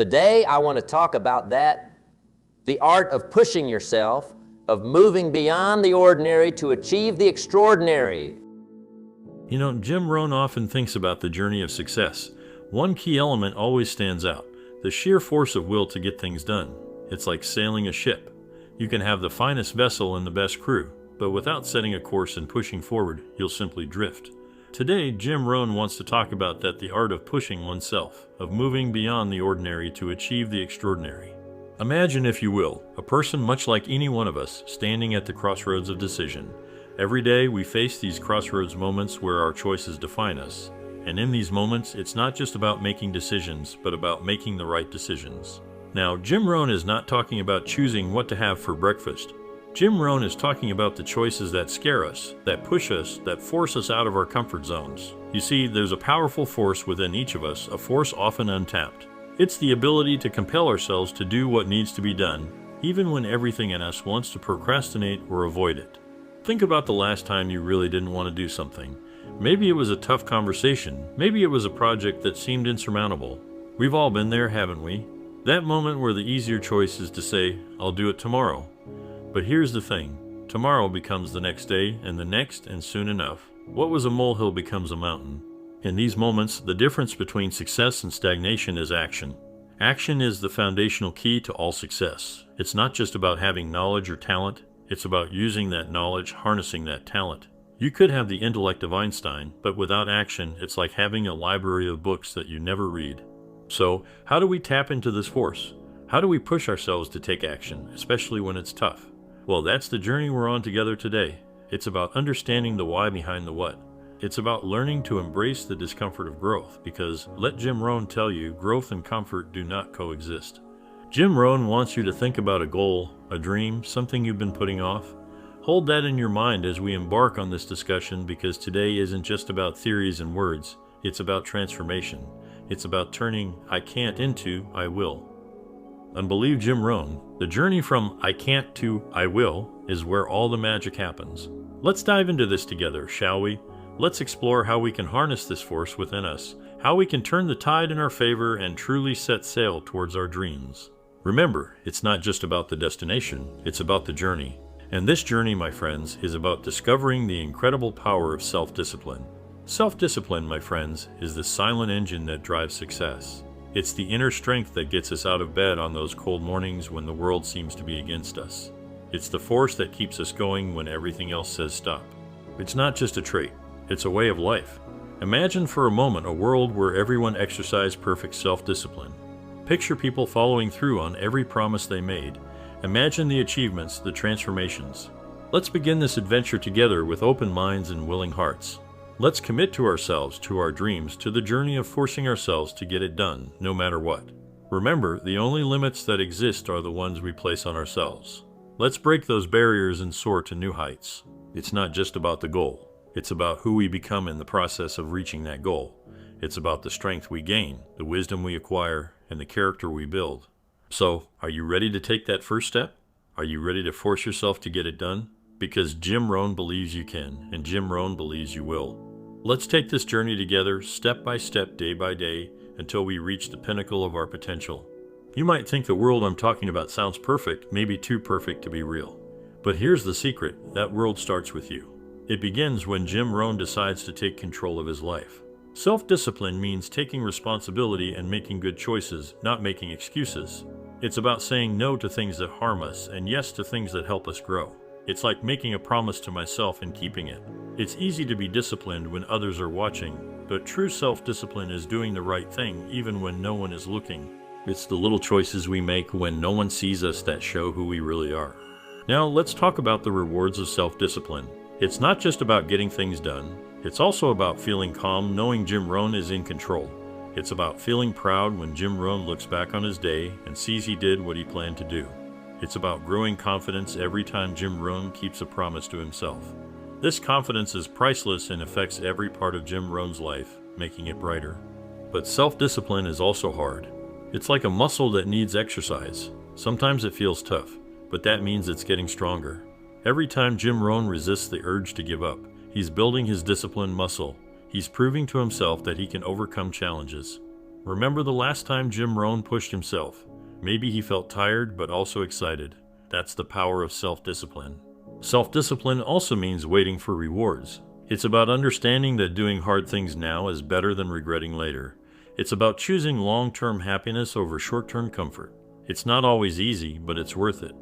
Today, I want to talk about that, the art of pushing yourself, of moving beyond the ordinary to achieve the extraordinary. You know, Jim Rohn often thinks about the journey of success. One key element always stands out: the sheer force of will to get things done. It's like sailing a ship. You can have the finest vessel and the best crew, but without setting a course and pushing forward, you'll simply drift. Today, Jim Rohn wants to talk about that, the art of pushing oneself, of moving beyond the ordinary to achieve the extraordinary. Imagine, if you will, a person much like any one of us, standing at the crossroads of decision. Every day we face these crossroads moments where our choices define us. And in these moments, it's not just about making decisions, but about making the right decisions. Now, Jim Rohn is not talking about choosing what to have for breakfast. Jim Rohn is talking about the choices that scare us, that push us, that force us out of our comfort zones. You see, there's a powerful force within each of us, a force often untapped. It's the ability to compel ourselves to do what needs to be done, even when everything in us wants to procrastinate or avoid it. Think about the last time you really didn't want to do something. Maybe it was a tough conversation. Maybe it was a project that seemed insurmountable. We've all been there, haven't we? That moment where the easier choice is to say, "I'll do it tomorrow." But here's the thing. Tomorrow becomes the next day, and the next, and soon enough, what was a molehill becomes a mountain. In these moments, the difference between success and stagnation is action. Action is the foundational key to all success. It's not just about having knowledge or talent. It's about using that knowledge, harnessing that talent. You could have the intellect of Einstein, but without action, it's like having a library of books that you never read. So, how do we tap into this force? How do we push ourselves to take action, especially when it's tough? Well, that's the journey we're on together today. It's about understanding the why behind the what. It's about learning to embrace the discomfort of growth, because, let Jim Rohn tell you, growth and comfort do not coexist. Jim Rohn wants you to think about a goal, a dream, something you've been putting off. Hold that in your mind as we embark on this discussion, because today isn't just about theories and words. It's about transformation. It's about turning "I can't" into "I will." And believe Jim Rohn, the journey from "I can't" to "I will" is where all the magic happens. Let's dive into this together, shall we? Let's explore how we can harness this force within us, how we can turn the tide in our favor and truly set sail towards our dreams. Remember, it's not just about the destination, it's about the journey. And this journey, my friends, is about discovering the incredible power of self-discipline. Self-discipline, my friends, is the silent engine that drives success. It's the inner strength that gets us out of bed on those cold mornings when the world seems to be against us. It's the force that keeps us going when everything else says stop. It's not just a trait, it's a way of life. Imagine for a moment a world where everyone exercised perfect self-discipline. Picture people following through on every promise they made. Imagine the achievements, the transformations. Let's begin this adventure together with open minds and willing hearts. Let's commit to ourselves, to our dreams, to the journey of forcing ourselves to get it done, no matter what. Remember, the only limits that exist are the ones we place on ourselves. Let's break those barriers and soar to new heights. It's not just about the goal. It's about who we become in the process of reaching that goal. It's about the strength we gain, the wisdom we acquire, and the character we build. So, are you ready to take that first step? Are you ready to force yourself to get it done? Because Jim Rohn believes you can, and Jim Rohn believes you will. Let's take this journey together, step by step, day by day, until we reach the pinnacle of our potential. You might think the world I'm talking about sounds perfect, maybe too perfect to be real. But here's the secret: that world starts with you. It begins when Jim Rohn decides to take control of his life. Self-discipline means taking responsibility and making good choices, not making excuses. It's about saying no to things that harm us and yes to things that help us grow. It's like making a promise to myself and keeping it. It's easy to be disciplined when others are watching, but true self-discipline is doing the right thing even when no one is looking. It's the little choices we make when no one sees us that show who we really are. Now let's talk about the rewards of self-discipline. It's not just about getting things done. It's also about feeling calm, knowing Jim Rohn is in control. It's about feeling proud when Jim Rohn looks back on his day and sees he did what he planned to do. It's about growing confidence every time Jim Rohn keeps a promise to himself. This confidence is priceless and affects every part of Jim Rohn's life, making it brighter. But self-discipline is also hard. It's like a muscle that needs exercise. Sometimes it feels tough, but that means it's getting stronger. Every time Jim Rohn resists the urge to give up, he's building his discipline muscle. He's proving to himself that he can overcome challenges. Remember the last time Jim Rohn pushed himself? Maybe he felt tired but also excited. That's the power of self-discipline. Self-discipline also means waiting for rewards. It's about understanding that doing hard things now is better than regretting later. It's about choosing long-term happiness over short-term comfort. It's not always easy, but it's worth it.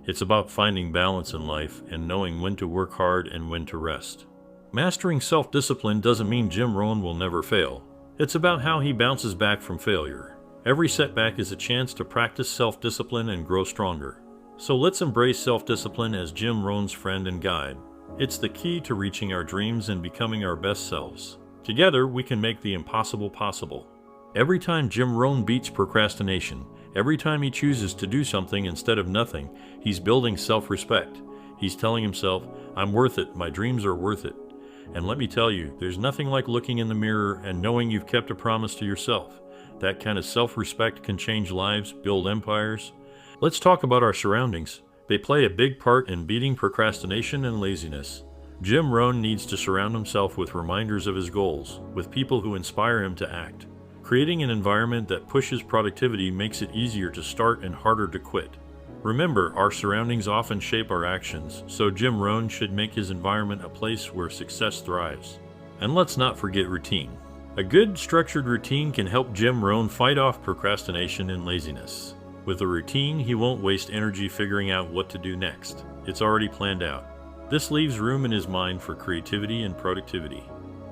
It's about finding balance in life and knowing when to work hard and when to rest. Mastering self-discipline doesn't mean Jim Rohn will never fail. It's about how he bounces back from failure. Every setback is a chance to practice self-discipline and grow stronger. So let's embrace self-discipline as Jim Rohn's friend and guide. It's the key to reaching our dreams and becoming our best selves. Together, we can make the impossible possible. Every time Jim Rohn beats procrastination, every time he chooses to do something instead of nothing, he's building self-respect. He's telling himself, I'm worth it, my dreams are worth it. And let me tell you, there's nothing like looking in the mirror and knowing you've kept a promise to yourself. That kind of self-respect can change lives, build empires. Let's talk about our surroundings. They play a big part in beating procrastination and laziness. Jim Rohn needs to surround himself with reminders of his goals, with people who inspire him to act. Creating an environment that pushes productivity makes it easier to start and harder to quit. Remember, our surroundings often shape our actions, so Jim Rohn should make his environment a place where success thrives. And let's not forget routine. A good, structured routine can help Jim Rohn fight off procrastination and laziness. With a routine, he won't waste energy figuring out what to do next. It's already planned out. This leaves room in his mind for creativity and productivity.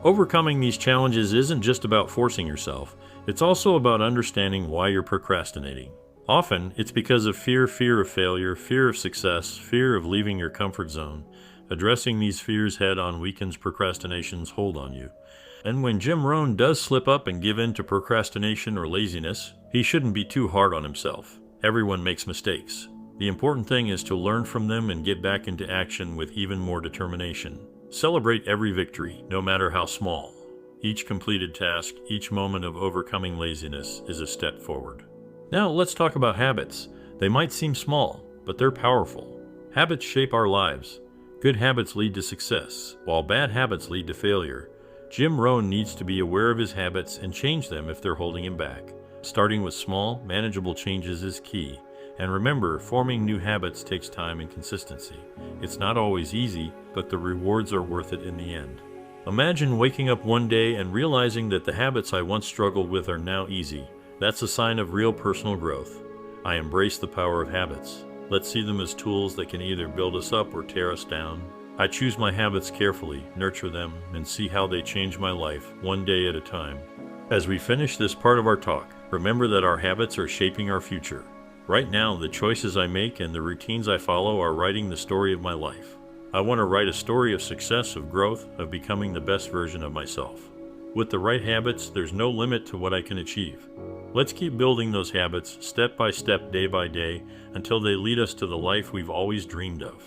Overcoming these challenges isn't just about forcing yourself, it's also about understanding why you're procrastinating. Often, it's because of fear of failure, fear of success, fear of leaving your comfort zone. Addressing these fears head-on weakens procrastination's hold on you. And when Jim Rohn does slip up and give in to procrastination or laziness, he shouldn't be too hard on himself. Everyone makes mistakes. The important thing is to learn from them and get back into action with even more determination. Celebrate every victory, no matter how small. Each completed task, each moment of overcoming laziness is a step forward. Now let's talk about habits. They might seem small, but they're powerful. Habits shape our lives. Good habits lead to success, while bad habits lead to failure. Jim Rohn needs to be aware of his habits and change them if they're holding him back. Starting with small, manageable changes is key. And remember, forming new habits takes time and consistency. It's not always easy, but the rewards are worth it in the end. Imagine waking up one day and realizing that the habits I once struggled with are now easy. That's a sign of real personal growth. I embrace the power of habits. Let's see them as tools that can either build us up or tear us down. I choose my habits carefully, nurture them, and see how they change my life, one day at a time. As we finish this part of our talk, remember that our habits are shaping our future. Right now, the choices I make and the routines I follow are writing the story of my life. I want to write a story of success, of growth, of becoming the best version of myself. With the right habits, there's no limit to what I can achieve. Let's keep building those habits, step by step, day by day, until they lead us to the life we've always dreamed of.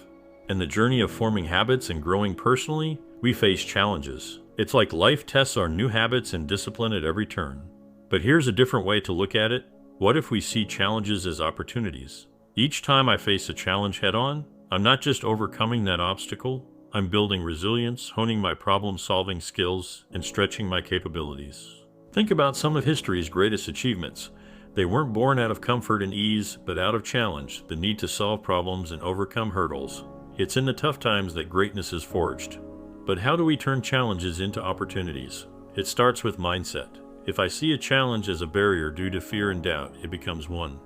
In the journey of forming habits and growing personally, we face challenges. It's like life tests our new habits and discipline at every turn. But here's a different way to look at it. What if we see challenges as opportunities? Each time I face a challenge head-on, I'm not just overcoming that obstacle, I'm building resilience, honing my problem-solving skills, and stretching my capabilities. Think about some of history's greatest achievements. They weren't born out of comfort and ease, but out of challenge, the need to solve problems and overcome hurdles. It's in the tough times that greatness is forged. But how do we turn challenges into opportunities? It starts with mindset. If I see a challenge as a barrier due to fear and doubt, it becomes one.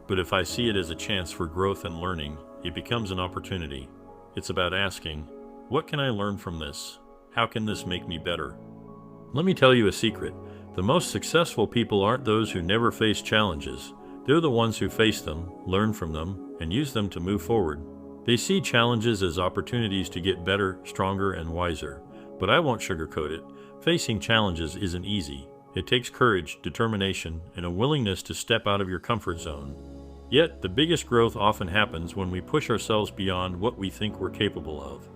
But if I see it as a chance for growth and learning, it becomes an opportunity. It's about asking, what can I learn from this? How can this make me better? Let me tell you a secret. The most successful people aren't those who never face challenges. They're the ones who face them, learn from them, and use them to move forward. They see challenges as opportunities to get better, stronger, and wiser. But I won't sugarcoat it. Facing challenges isn't easy. It takes courage, determination, and a willingness to step out of your comfort zone. Yet, the biggest growth often happens when we push ourselves beyond what we think we're capable of.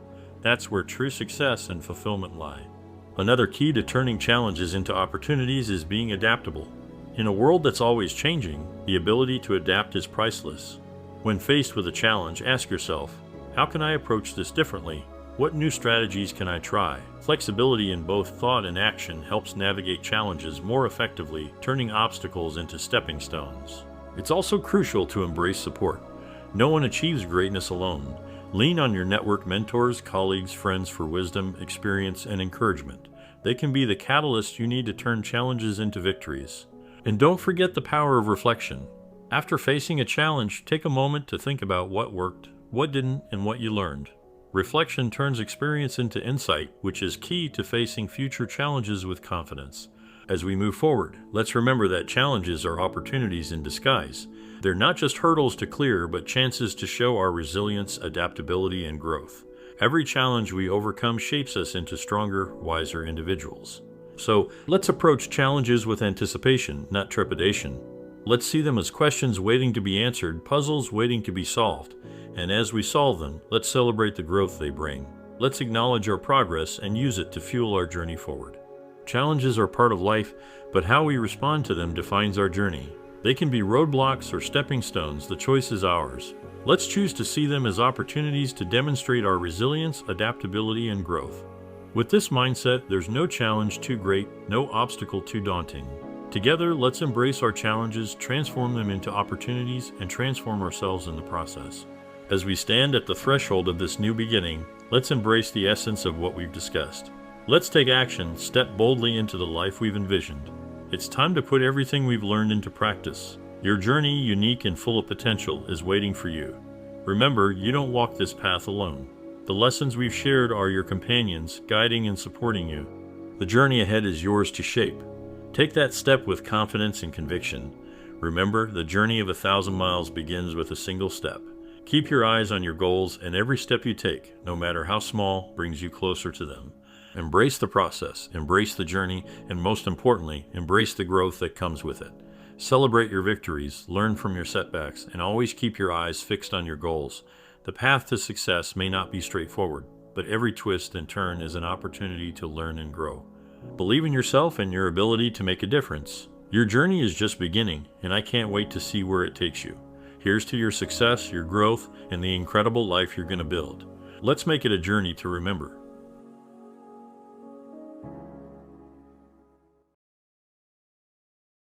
That's where true success and fulfillment lie. Another key to turning challenges into opportunities is being adaptable. In a world that's always changing, the ability to adapt is priceless. When faced with a challenge, ask yourself, how can I approach this differently? What new strategies can I try? Flexibility in both thought and action helps navigate challenges more effectively, turning obstacles into stepping stones. It's also crucial to embrace support. No one achieves greatness alone. Lean on your network mentors, colleagues, friends for wisdom, experience, and encouragement. They can be the catalyst you need to turn challenges into victories. And don't forget the power of reflection. After facing a challenge, take a moment to think about what worked, what didn't, and what you learned. Reflection turns experience into insight, which is key to facing future challenges with confidence. As we move forward, let's remember that challenges are opportunities in disguise. They're not just hurdles to clear, but chances to show our resilience, adaptability, and growth. Every challenge we overcome shapes us into stronger, wiser individuals. So, let's approach challenges with anticipation, not trepidation. Let's see them as questions waiting to be answered, puzzles waiting to be solved. And as we solve them, let's celebrate the growth they bring. Let's acknowledge our progress and use it to fuel our journey forward. Challenges are part of life, but how we respond to them defines our journey. They can be roadblocks or stepping stones. The choice is ours. Let's choose to see them as opportunities to demonstrate our resilience, adaptability, and growth. With this mindset, there's no challenge too great, no obstacle too daunting. Together, let's embrace our challenges, transform them into opportunities, and transform ourselves in the process. As we stand at the threshold of this new beginning, let's embrace the essence of what we've discussed. Let's take action, step boldly into the life we've envisioned. It's time to put everything we've learned into practice. Your journey, unique and full of potential, is waiting for you. Remember, you don't walk this path alone. The lessons we've shared are your companions, guiding and supporting you. The journey ahead is yours to shape. Take that step with confidence and conviction. Remember, the journey of 1,000 miles begins with a single step. Keep your eyes on your goals, and every step you take, no matter how small, brings you closer to them. Embrace the process, embrace the journey, and most importantly, embrace the growth that comes with it. Celebrate your victories, learn from your setbacks, and always keep your eyes fixed on your goals. The path to success may not be straightforward, but every twist and turn is an opportunity to learn and grow. Believe in yourself and your ability to make a difference. Your journey is just beginning, and I can't wait to see where it takes you. Here's to your success, your growth, and the incredible life you're going to build. Let's make it a journey to remember.